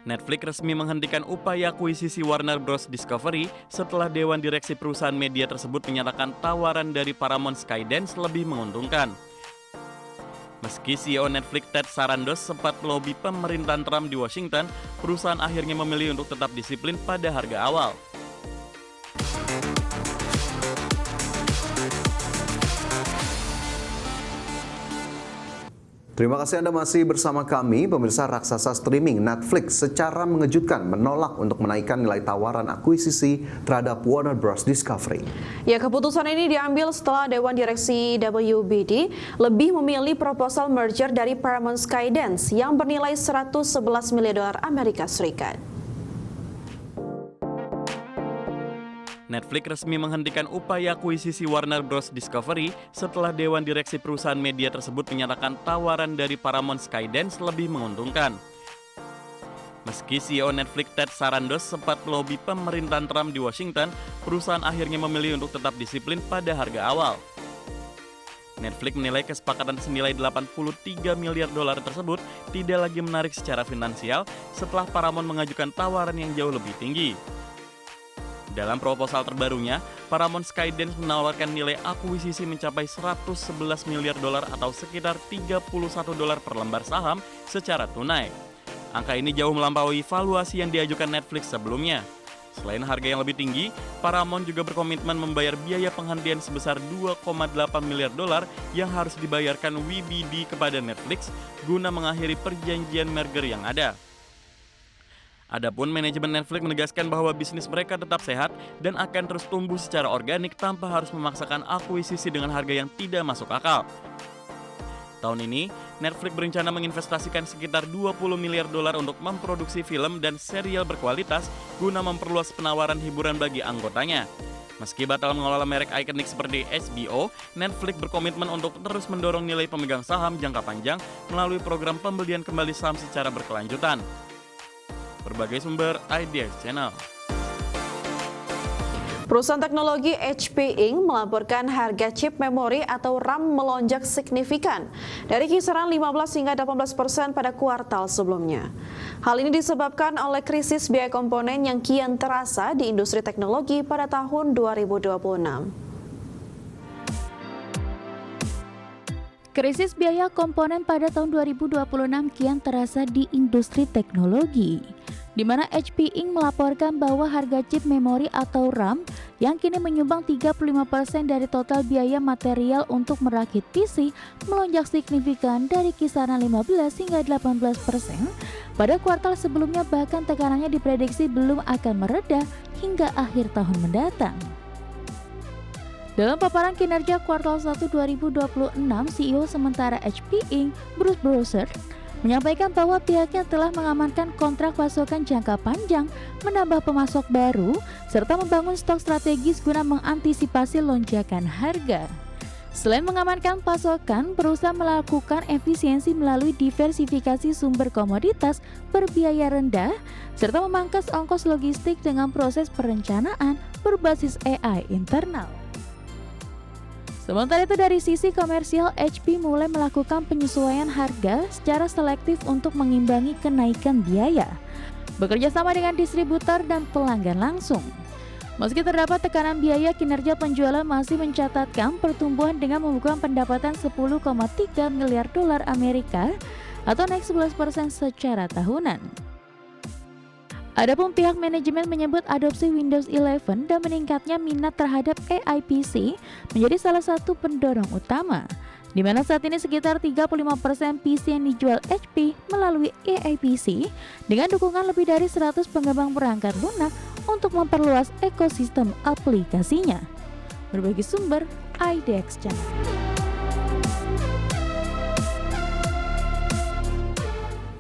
Netflix resmi menghentikan upaya akuisisi Warner Bros. Discovery setelah Dewan Direksi perusahaan media tersebut menyatakan tawaran dari Paramount Skydance lebih menguntungkan. Meski CEO Netflix Ted Sarandos sempat melobi pemerintahan Trump di Washington, perusahaan akhirnya memilih untuk tetap disiplin pada harga awal. Terima kasih Anda masih bersama kami. Pemirsa, raksasa streaming Netflix secara mengejutkan menolak untuk menaikkan nilai tawaran akuisisi terhadap Warner Bros. Discovery. Ya, keputusan ini diambil setelah Dewan Direksi WBD lebih memilih proposal merger dari Paramount Skydance yang bernilai 111 miliar dolar Amerika Serikat. Netflix resmi menghentikan upaya akuisisi Warner Bros. Discovery setelah Dewan Direksi perusahaan media tersebut menyatakan tawaran dari Paramount Skydance lebih menguntungkan. Meski CEO Netflix Ted Sarandos sempat melobi pemerintahan Trump di Washington, perusahaan akhirnya memilih untuk tetap disiplin pada harga awal. Netflix menilai kesepakatan senilai 83 miliar dolar tersebut tidak lagi menarik secara finansial setelah Paramount mengajukan tawaran yang jauh lebih tinggi. Dalam proposal terbarunya, Paramount Skydance menawarkan nilai akuisisi mencapai 111 miliar dolar atau sekitar 31 dolar per lembar saham secara tunai. Angka ini jauh melampaui valuasi yang diajukan Netflix sebelumnya. Selain harga yang lebih tinggi, Paramount juga berkomitmen membayar biaya penghentian sebesar 2,8 miliar dolar yang harus dibayarkan WBD kepada Netflix guna mengakhiri perjanjian merger yang ada. Adapun manajemen Netflix menegaskan bahwa bisnis mereka tetap sehat dan akan terus tumbuh secara organik tanpa harus memaksakan akuisisi dengan harga yang tidak masuk akal. Tahun ini, Netflix berencana menginvestasikan sekitar 20 miliar dolar untuk memproduksi film dan serial berkualitas guna memperluas penawaran hiburan bagi anggotanya. Meski batal mengelola merek ikonik seperti HBO, Netflix berkomitmen untuk terus mendorong nilai pemegang saham jangka panjang melalui program pembelian kembali saham secara berkelanjutan. Berbagai sumber IDX Channel. Perusahaan teknologi HP Inc. melaporkan harga chip memori atau RAM melonjak signifikan dari kisaran 15 hingga 18% pada kuartal sebelumnya. Hal ini disebabkan oleh krisis biaya komponen yang kian terasa di industri teknologi pada tahun 2026. Krisis biaya komponen pada tahun 2026 kian terasa di industri teknologi, di mana HP Inc. melaporkan bahwa harga chip memori atau RAM yang kini menyumbang 35% dari total biaya material untuk merakit PC melonjak signifikan dari kisaran 15 hingga 18% pada kuartal sebelumnya, bahkan tekanannya diprediksi belum akan mereda hingga akhir tahun mendatang. Dalam paparan kinerja kuartal 1 2026, CEO sementara HP Inc. Bruce Broussard menyampaikan bahwa pihaknya telah mengamankan kontrak pasokan jangka panjang, menambah pemasok baru, serta membangun stok strategis guna mengantisipasi lonjakan harga. Selain mengamankan pasokan, perusahaan melakukan efisiensi melalui diversifikasi sumber komoditas berbiaya rendah, serta memangkas ongkos logistik dengan proses perencanaan berbasis AI internal. Sementara itu dari sisi komersial, HP mulai melakukan penyesuaian harga secara selektif untuk mengimbangi kenaikan biaya, bekerja sama dengan distributor dan pelanggan langsung. Meski terdapat tekanan biaya, kinerja penjualan masih mencatatkan pertumbuhan dengan membukukan pendapatan 10,3 miliar dolar Amerika atau naik 11% secara tahunan. Adapun pihak manajemen menyebut adopsi Windows 11 dan meningkatnya minat terhadap AI PC menjadi salah satu pendorong utama, di mana saat ini sekitar 35% PC yang dijual HP melalui AI PC dengan dukungan lebih dari 100 pengembang perangkat lunak untuk memperluas ekosistem aplikasinya. Berbagi sumber IDX Channel.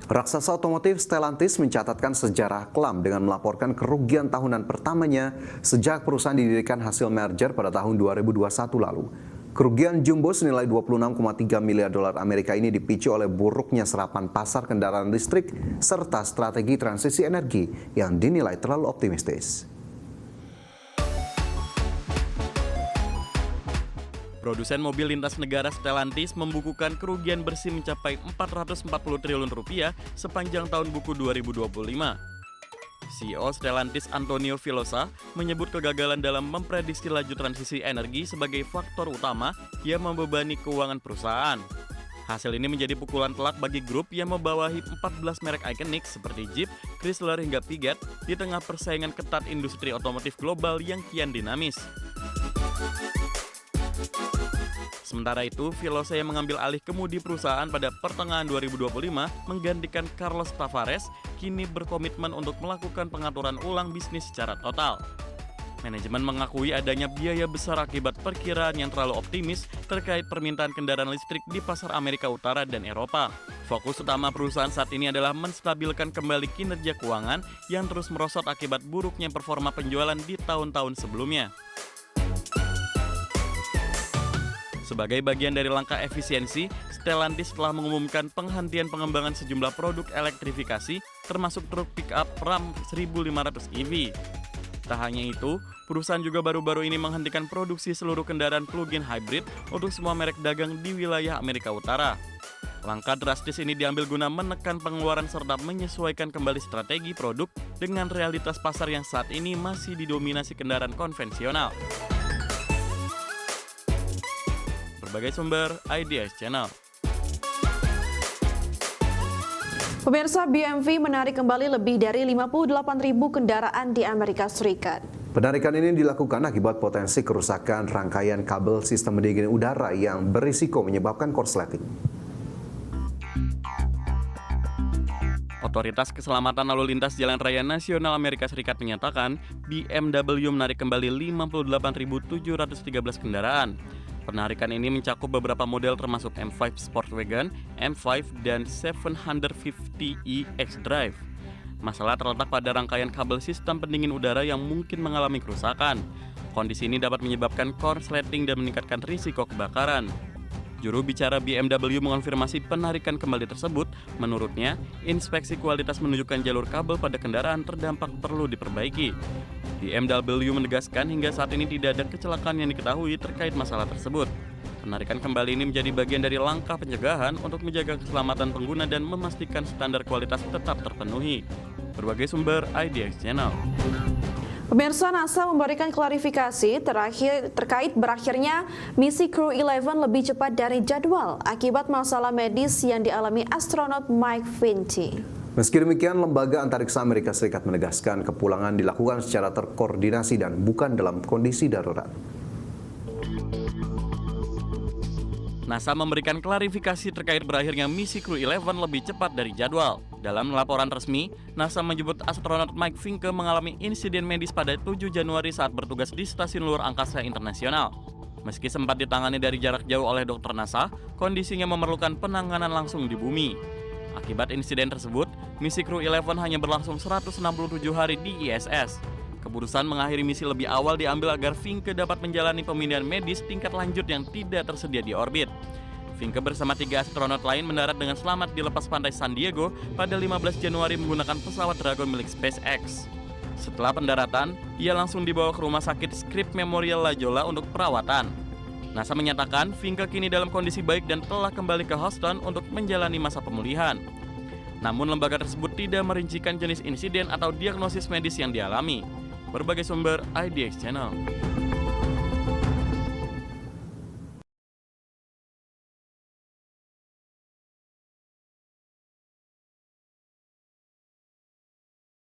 Raksasa otomotif Stellantis mencatatkan sejarah kelam dengan melaporkan kerugian tahunan pertamanya sejak perusahaan didirikan hasil merger pada tahun 2021 lalu. Kerugian jumbo senilai 26,3 miliar dolar Amerika ini dipicu oleh buruknya serapan pasar kendaraan listrik serta strategi transisi energi yang dinilai terlalu optimistis. Produsen mobil lintas negara Stellantis membukukan kerugian bersih mencapai 440 triliun rupiah sepanjang tahun buku 2025. CEO Stellantis Antonio Filosa menyebut kegagalan dalam memprediksi laju transisi energi sebagai faktor utama yang membebani keuangan perusahaan. Hasil ini menjadi pukulan telak bagi grup yang membawahi 14 merek ikonik seperti Jeep, Chrysler hingga Fiat di tengah persaingan ketat industri otomotif global yang kian dinamis. Sementara itu, Filosa yang mengambil alih kemudi perusahaan pada pertengahan 2025 menggantikan Carlos Tavares kini berkomitmen untuk melakukan pengaturan ulang bisnis secara total. Manajemen mengakui adanya biaya besar akibat perkiraan yang terlalu optimis terkait permintaan kendaraan listrik di pasar Amerika Utara dan Eropa. Fokus utama perusahaan saat ini adalah menstabilkan kembali kinerja keuangan yang terus merosot akibat buruknya performa penjualan di tahun-tahun sebelumnya. Sebagai bagian dari langkah efisiensi, Stellantis telah mengumumkan penghentian pengembangan sejumlah produk elektrifikasi, termasuk truk pick-up Ram 1500 EV. Tak hanya itu, perusahaan juga baru-baru ini menghentikan produksi seluruh kendaraan plug-in hybrid untuk semua merek dagang di wilayah Amerika Utara. Langkah drastis ini diambil guna menekan pengeluaran serta menyesuaikan kembali strategi produk dengan realitas pasar yang saat ini masih didominasi kendaraan konvensional. Berbagai sumber, IDX Channel. Pemirsa, BMW menarik kembali lebih dari 58.000 kendaraan di Amerika Serikat. Penarikan ini dilakukan akibat potensi kerusakan rangkaian kabel sistem pendingin udara yang berisiko menyebabkan korsleting. Otoritas Keselamatan Lalu Lintas Jalan Raya Nasional Amerika Serikat menyatakan BMW menarik kembali 58.713 kendaraan. Penarikan ini mencakup beberapa model termasuk M5 Sportwagon, M5, dan 750e xDrive. Masalah terletak pada rangkaian kabel sistem pendingin udara yang mungkin mengalami kerusakan. Kondisi ini dapat menyebabkan korsleting dan meningkatkan risiko kebakaran. Juru bicara BMW mengonfirmasi penarikan kembali tersebut. Menurutnya, inspeksi kualitas menunjukkan jalur kabel pada kendaraan terdampak perlu diperbaiki. BMW menegaskan hingga saat ini tidak ada kecelakaan yang diketahui terkait masalah tersebut. Penarikan kembali ini menjadi bagian dari langkah pencegahan untuk menjaga keselamatan pengguna dan memastikan standar kualitas tetap terpenuhi. Berbagai sumber, IDX Channel. Pemirsa, NASA memberikan klarifikasi terkait berakhirnya misi Crew 11 lebih cepat dari jadwal akibat masalah medis yang dialami astronot Mike Finchy. Meski demikian, Lembaga Antariksa Amerika Serikat menegaskan kepulangan dilakukan secara terkoordinasi dan bukan dalam kondisi darurat. NASA memberikan klarifikasi terkait berakhirnya misi Crew 11 lebih cepat dari jadwal. Dalam laporan resmi, NASA menyebut astronot Mike Fincke mengalami insiden medis pada 7 Januari saat bertugas di Stasiun Luar Angkasa Internasional. Meski sempat ditangani dari jarak jauh oleh dokter NASA, kondisinya memerlukan penanganan langsung di bumi. Akibat insiden tersebut, misi Crew 11 hanya berlangsung 167 hari di ISS. Keputusan mengakhiri misi lebih awal diambil agar Fincke dapat menjalani pemindahan medis tingkat lanjut yang tidak tersedia di orbit. Fincke bersama 3 astronot lain mendarat dengan selamat di lepas pantai San Diego pada 15 Januari menggunakan pesawat Dragon milik SpaceX. Setelah pendaratan, ia langsung dibawa ke Rumah Sakit Scripps Memorial La Jolla untuk perawatan. NASA menyatakan Fincke kini dalam kondisi baik dan telah kembali ke Houston untuk menjalani masa pemulihan. Namun lembaga tersebut tidak merincikan jenis insiden atau diagnosis medis yang dialami. Berbagai sumber, IDX Channel.